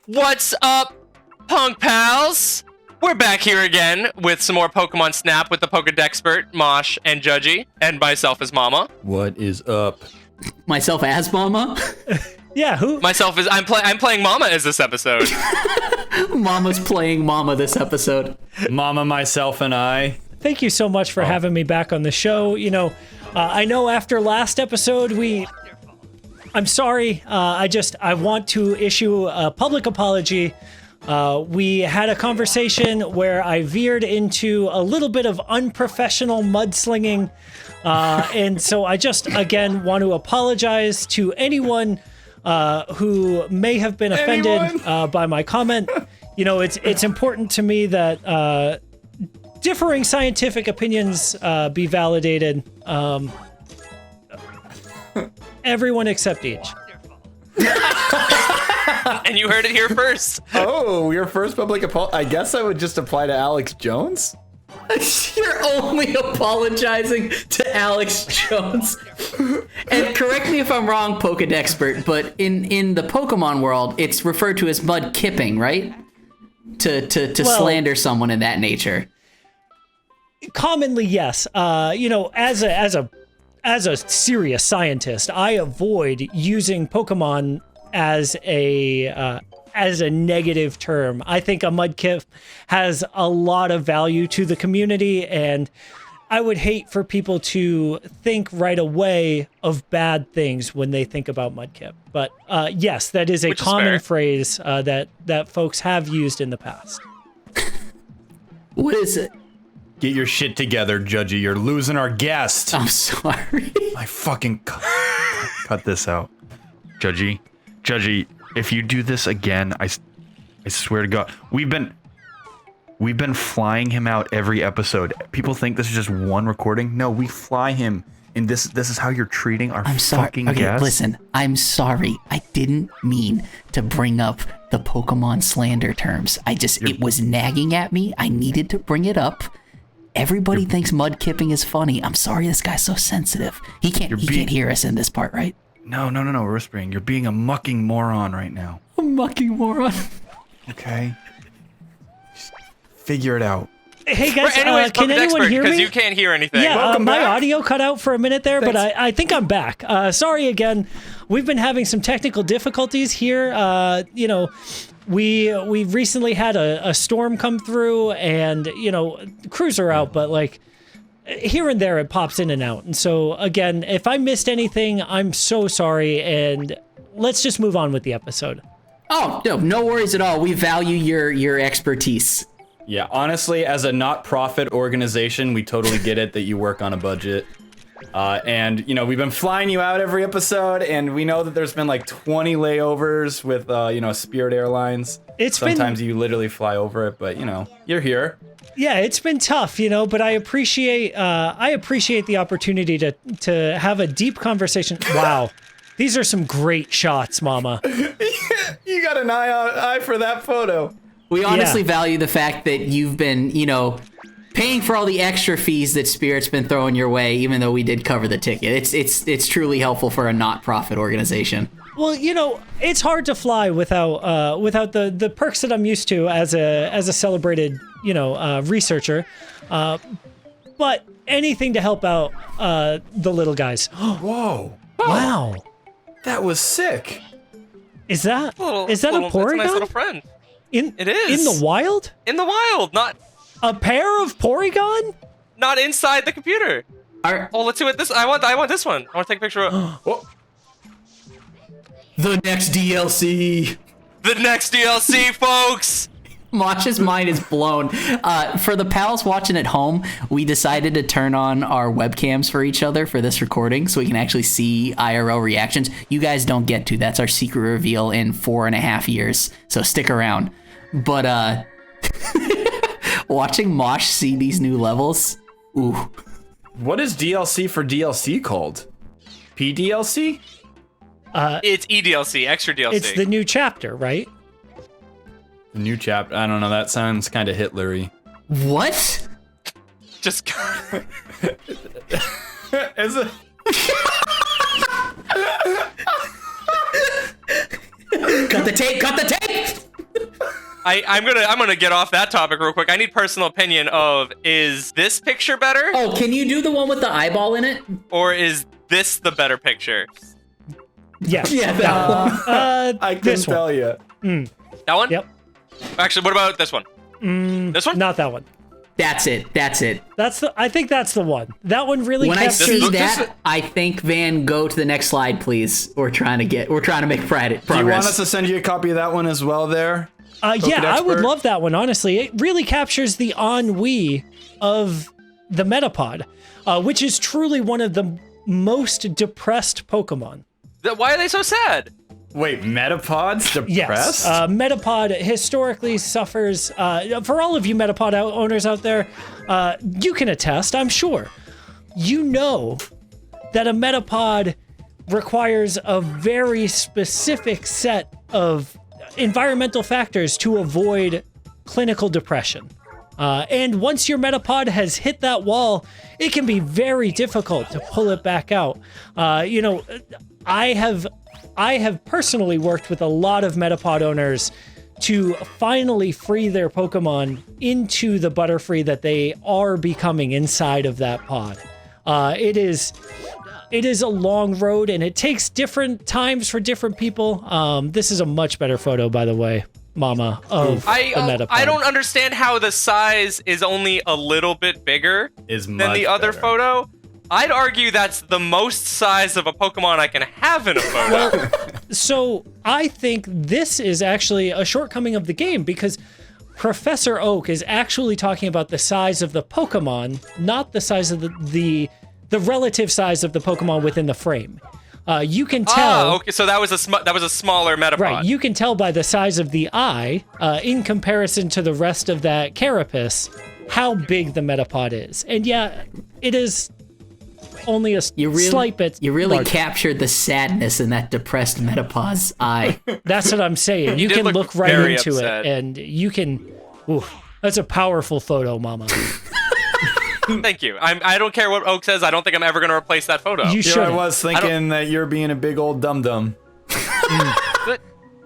What's up, punk pals? We're back here again with some more Pokemon Snap with the Pokedexpert, Mosh, and Judgey, and myself as Momma. What is up? Myself as Momma? Yeah, who? Myself is I'm playing Momma as this episode. Mama's playing Momma this episode. Mama, myself, and I. Thank you so much for having me back on the show. You know, I know after last episode I'm sorry. I want to issue a public apology. We had a conversation where I veered into a little bit of unprofessional mudslinging. And so I just, again, want to apologize to anyone who may have been offended by my comment. You know, it's important to me that differing scientific opinions be validated. Everyone except each. And you heard it here first. Oh, your first public apology. I guess that would just apply to Alex Jones? You're only apologizing to Alex Jones. And correct me if I'm wrong, Pokedexpert, but in the Pokemon world, it's referred to as mudkipping, right? To slander someone in that nature. Commonly, yes. You know, as a serious scientist, I avoid using Pokemon as a negative term. I think a Mudkip has a lot of value to the community, and I would hate for people to think right away of bad things when they think about Mudkip. But yes, that is a common phrase that folks have used in the past. What is it? Get your shit together, Judgey. You're losing our guest. I'm sorry. I fucking cut this out. Judgey, if you do this again, I swear to God, we've been flying him out every episode. People think this is just one recording. No, we fly him, and this is how you're treating our fucking guest. Listen, I'm sorry. I didn't mean to bring up the Pokemon slander terms. It was nagging at me. I needed to bring it up. Everybody thinks mudkipping is funny. I'm sorry, this guy's so sensitive. He can't hear us in this part, right? No, we're whispering. You're being a mucking moron right now. A mucking moron. Okay. Just figure it out. Hey guys, anyways, can anyone hear me? Because you can't hear anything. Yeah, my audio cut out for a minute there, but I think I'm back. Sorry again. We've been having some technical difficulties here. You know, we've recently had a storm come through, and you know, crews are out, but like here and there it pops in and out. And so again, if I missed anything, I'm so sorry, and let's just move on with the episode. Oh, no worries at all. We value your expertise. Yeah, honestly, as a not-profit organization, we totally get it that you work on a budget. And, you know, we've been flying you out every episode, and we know that there's been like 20 layovers with, you know, Spirit Airlines. Sometimes you literally fly over it, but, you know, you're here. Yeah, it's been tough, you know, but I appreciate the opportunity to have a deep conversation. Wow. These are some great shots, Mama. You got an eye for that photo. We honestly value the fact that you've been, you know, paying for all the extra fees that Spirit's been throwing your way, even though we did cover the ticket. It's truly helpful for a not-profit organization. Well, you know, it's hard to fly without the perks that I'm used to as a celebrated, you know, researcher. But anything to help out the little guys. Whoa! Wow, that was sick. Is that a Porygon? It's a nice little friend. It is. In the wild? In the wild, not a pair of Porygon? Not inside the computer. Let's see what this. I want this one. I want to take a picture of. The next DLC. The next DLC, folks. Mosh's mind is blown. For the pals watching at home, we decided to turn on our webcams for each other for this recording so we can actually see IRL reactions. You guys don't get to. That's our secret reveal in 4.5 years. So stick around. But watching Mosh see these new levels, ooh. What is DLC for DLC called? PDLC? It's EDLC, extra DLC. It's the new chapter, right? The new chapter. I don't know. That sounds kind of Hitlery. What? Just. Is it? Cut the tape! Cut the tape! I'm gonna get off that topic real quick. I need personal opinion of, is this picture better Oh, can you do the one with the eyeball in it? or is this the better picture? Yeah. Yeah, that one. I can this one. tell you. That one? Yep. Actually, what about this one? This one? Not that one. That's it. I think that's the one. That one really When I captures. see This- that, I think Van, go to the next slide, please. We're trying to make progress. Do you want us to send you a copy of that one as well there? Yeah, I would Pokedexpert? love that one, honestly. It really captures the ennui of the Metapod, which is truly one of the most depressed Pokemon. Why are they so sad? Wait, Metapods depressed? Yes, Metapod historically suffers. For all of you Metapod owners out there, you can attest, I'm sure. You know that a Metapod requires a very specific set of environmental factors to avoid clinical depression. And once your Metapod has hit that wall, it can be very difficult to pull it back out. I have personally worked with a lot of Metapod owners to finally free their Pokemon into the Butterfree that they are becoming inside of that pod. It is a long road, and it takes different times for different people. This is a much better photo, by the way, Momma, of the Metapod. I don't understand how the size is only a little bit bigger than the other photo. I'd argue that's the most size of a Pokemon I can have in a photo. So I think this is actually a shortcoming of the game, because Professor Oak is actually talking about the size of the Pokemon, not the size of the relative size of the Pokemon within the frame. You can tell. Okay, so that was a smaller Metapod. Right, you can tell by the size of the eye, in comparison to the rest of that carapace, how big the Metapod is. And yeah, it is only a slight bit. You really larger. captured the sadness in that depressed Metapod's eye. That's what I'm saying. You did can look look right very into upset. it, and you can. Ooh, that's a powerful photo, Momma. Thank you. I don't care what Oak says. I don't think I'm ever going to replace that photo. You Here should. I was thinking that you're being a big old dum-dum.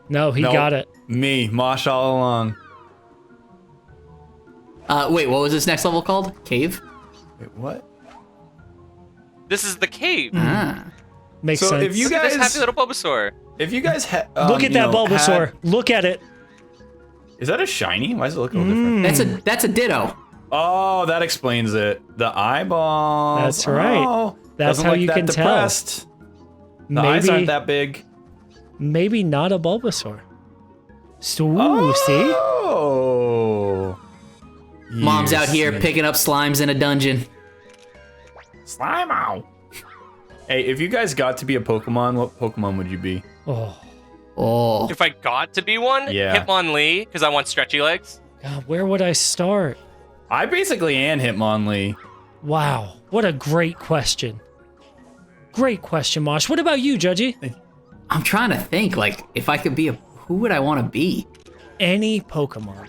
No, he Nope. got it. Me, Mosh all along. Wait, what was this next level called? Cave? Wait, what? This is the cave. Ah. Makes So sense. if you Look at this guys, happy little Bulbasaur. if you guys Look at that Bulbasaur. Look at it. Is that a shiny? Why does it look a little different? That's a ditto. Oh, that explains it. The eyeballs. That's right. Oh, That's doesn't how look you that can tell. depressed. The eyes aren't Maybe, that big. maybe not a Bulbasaur. Ooh, see? Oh. Mom's You out here snake. picking up slimes in a dungeon. Slime out. Hey, if you guys got to be a Pokemon, what Pokemon would you be? Oh, Oh. If I got to be one, Yeah. Hitmonlee, because I want stretchy legs. God, where would I start? I basically am Hitmonlee. Wow, what a great question. Great question, Mosh. What about you, Judgey? I'm trying to think, like, if I could be who would I want to be? Any Pokemon.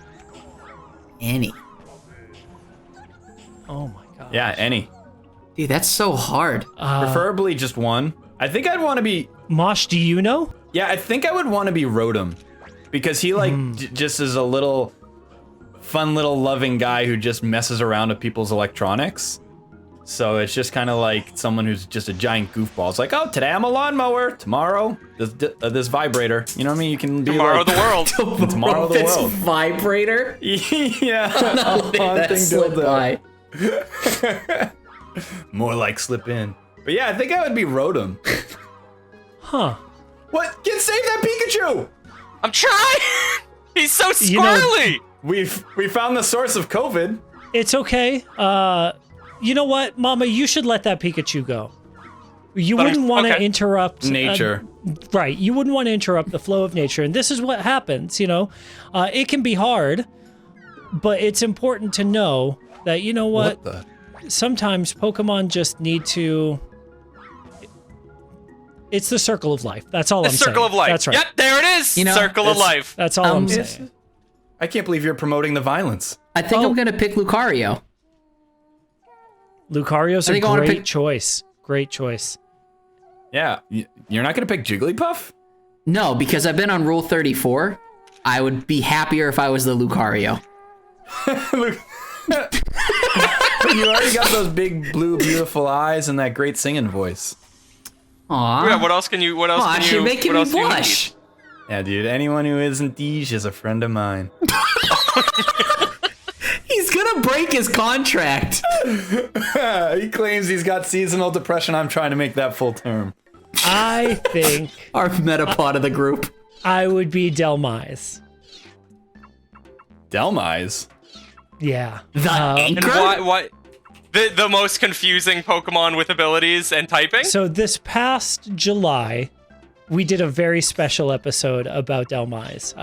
Any. Oh my god. Yeah, any. Dude, that's so hard. Preferably just one. I think I'd want to be. Mosh, do you know? Yeah, I think I would want to be Rotom, because he just is a little fun, little loving guy who just messes around with people's electronics. So it's just kind of like someone who's just a giant goofball. It's like, oh, today I'm a lawnmower. Tomorrow, this vibrator. You know what I mean? You can be Tomorrow like, the world. Tomorrow the This world. vibrator? Yeah, That haunting slipped dildo. by. More like slip in. But yeah, I think I would be Rotom. Huh. What? Get save that Pikachu! I'm trying. He's so You know- squirrely. We found the source of COVID. It's okay. You know what, Mama? You should let that Pikachu go. You wouldn't want to okay. interrupt Nature. Right. You wouldn't want to interrupt the flow of nature. And this is what happens, you know. It can be hard, but it's important to know that, you know what? the? Sometimes Pokemon just need to. It's the circle of life. That's all The I'm saying. circle of life. That's right. Yep, there it is. You know, Circle of it's- life. That's all I'm Yes. saying. I can't believe you're promoting the violence. I think Oh. I'm gonna pick Lucario. Lucario's I a think I wanna great pick- choice. Great choice. Yeah, you're not gonna pick Jigglypuff? No, because I've been on Rule 34, I would be happier if I was the Lucario. You already got those big, blue, beautiful eyes and that great singing voice. Aw. Yeah, what else can you? What else can you? You're making what me else do you blush. Yeah, dude. Anyone who isn't Deej is a friend of mine. He's gonna break his contract. He claims he's got seasonal depression. I'm trying to make that full term. I think Our Metapod of the group. I would be Delmise. Delmise? Yeah. The And anchor? why? The most confusing Pokemon with abilities and typing? So this past July, we did a very special episode about Delmise,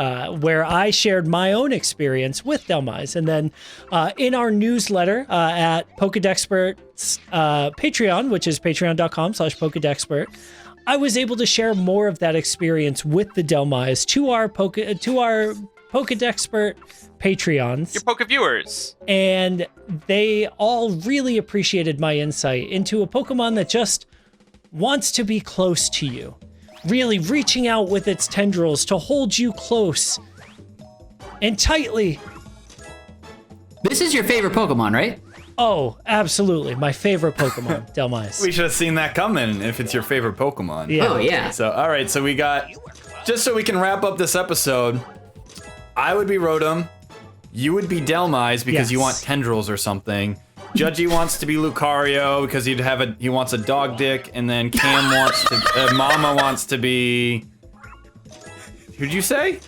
where I shared my own experience with Delmise. And then in our newsletter at Pokedexpert's Patreon, which is patreon.com/Pokedexpert, I was able to share more of that experience with the Delmise to our Pokedexpert Patreons. Your Poke viewers. And they all really appreciated my insight into a Pokemon that just wants to be close to you. Really reaching out with its tendrils to hold you close and tightly. This is your favorite Pokemon, right? Oh, absolutely. My favorite Pokemon, Delmise. We should have seen that coming if it's your favorite Pokemon. Yeah. Oh, yeah. So, all right. So we got, just so we can wrap up this episode, I would be Rotom. You would be Delmise because you Yes. want tendrils or something. Judgey wants to be Lucario because he wants a dog dick, and then Cam wants to, Momma wants to be. Who'd you say?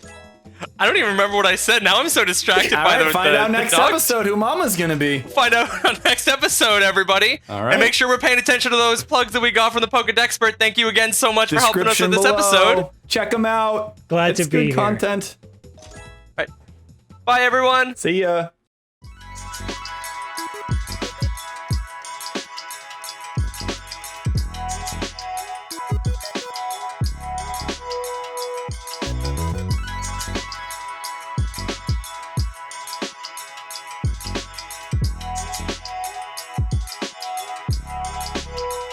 I don't even remember what I said. Now I'm so distracted All by right, the find out next dog. episode who Mama's gonna be. Find out on next episode, everybody. All right. And make sure we're paying attention to those plugs that we got from the Pokedexpert. Thank you again so much for helping us with this below. episode. Check them out. Glad it's to be good here. content. Bye, everyone. See ya.